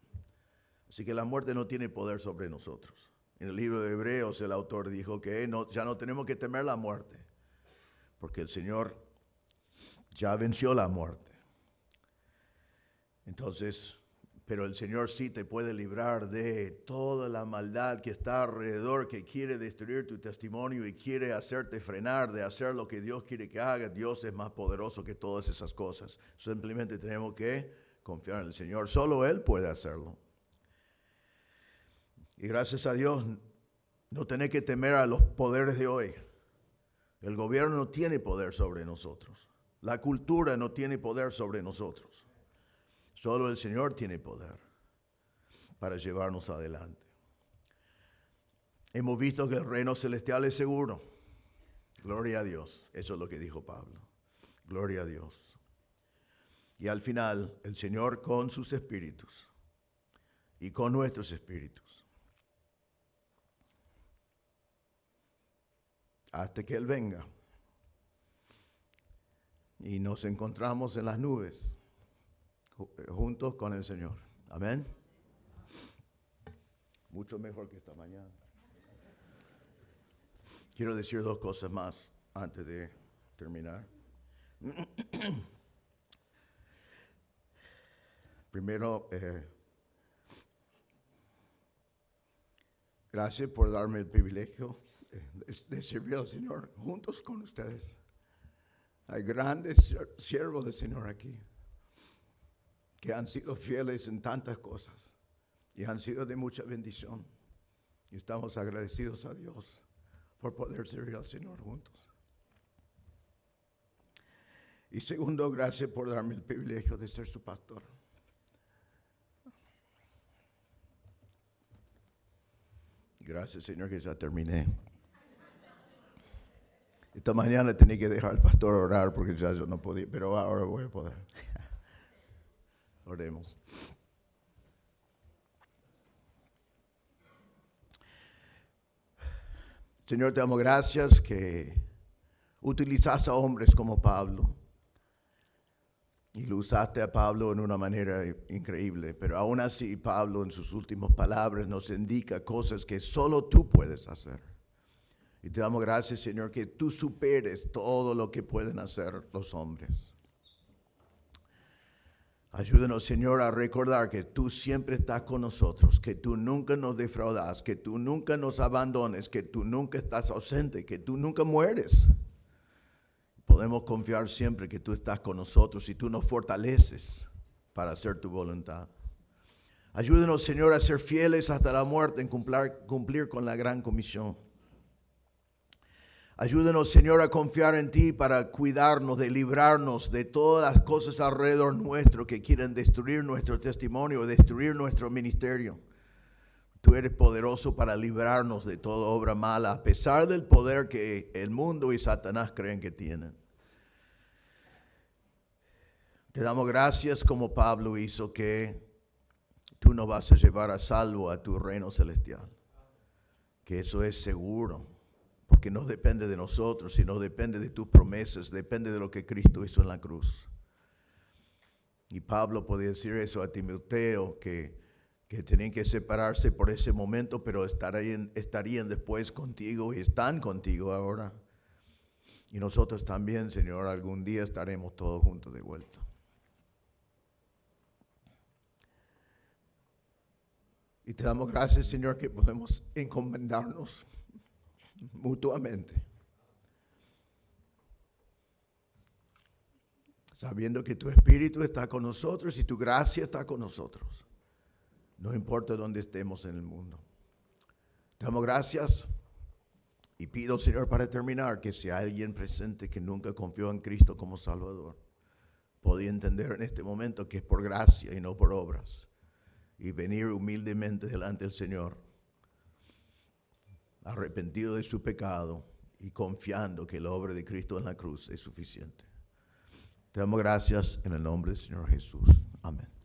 Así que la muerte no tiene poder sobre nosotros. En el libro de Hebreos el autor dijo que ya no tenemos que temer la muerte, porque el Señor ya venció la muerte. Entonces, pero el Señor sí te puede librar de toda la maldad que está alrededor, que quiere destruir tu testimonio y quiere hacerte frenar de hacer lo que Dios quiere que haga. Dios es más poderoso que todas esas cosas. Simplemente tenemos que confiar en el Señor. Solo Él puede hacerlo. Y gracias a Dios no tenés que temer a los poderes de hoy. El gobierno no tiene poder sobre nosotros. La cultura no tiene poder sobre nosotros. Solo el Señor tiene poder para llevarnos adelante. Hemos visto que el reino celestial es seguro. Gloria a Dios. Eso es lo que dijo Pablo. Gloria a Dios. Y al final, el Señor con sus espíritus y con nuestros espíritus, hasta que Él venga y nos encontramos en las nubes juntos con el Señor. Amén. Mucho mejor que esta mañana. Quiero decir dos cosas más antes de terminar. Primero, gracias por darme el privilegio de servir al Señor juntos con ustedes. Hay grandes siervos del Señor aquí que han sido fieles en tantas cosas y han sido de mucha bendición. Y estamos agradecidos a Dios por poder servir al Señor juntos. Y segundo, gracias por darme el privilegio de ser su pastor. Gracias, Señor, que ya terminé. Esta mañana tenía que dejar al pastor orar porque ya yo no podía, pero ahora voy a poder. Oremos. Señor, te damos gracias que utilizaste a hombres como Pablo. Y lo usaste a Pablo en una manera increíble, pero aún así Pablo en sus últimas palabras nos indica cosas que solo tú puedes hacer. Y te damos gracias, Señor, que tú superes todo lo que pueden hacer los hombres. Ayúdanos, Señor, a recordar que tú siempre estás con nosotros, que tú nunca nos defraudas, que tú nunca nos abandones, que tú nunca estás ausente, que tú nunca mueres. Podemos confiar siempre que tú estás con nosotros y tú nos fortaleces para hacer tu voluntad. Ayúdenos, Señor, a ser fieles hasta la muerte en cumplir con la gran comisión. Ayúdenos, Señor, a confiar en ti para cuidarnos, de librarnos de todas las cosas alrededor nuestro que quieren destruir nuestro testimonio, destruir nuestro ministerio. Tú eres poderoso para librarnos de toda obra mala, a pesar del poder que el mundo y Satanás creen que tienen. Te damos gracias como Pablo hizo, que tú nos vas a llevar a salvo a tu reino celestial. Que eso es seguro, porque no depende de nosotros, sino depende de tus promesas, depende de lo que Cristo hizo en la cruz. Y Pablo podía decir eso a Timoteo, que tenían que separarse por ese momento, pero estarían después contigo y están contigo ahora. Y nosotros también, Señor, algún día estaremos todos juntos de vuelta. Y te damos gracias, Señor, que podemos encomendarnos mutuamente, sabiendo que tu Espíritu está con nosotros y tu gracia está con nosotros. No importa dónde estemos en el mundo. Te damos gracias y pido, Señor, para terminar, que si hay alguien presente que nunca confió en Cristo como Salvador, podía entender en este momento que es por gracia y no por obras, y venir humildemente delante del Señor, arrepentido de su pecado y confiando que la obra de Cristo en la cruz es suficiente. Te damos gracias en el nombre del Señor Jesús. Amén.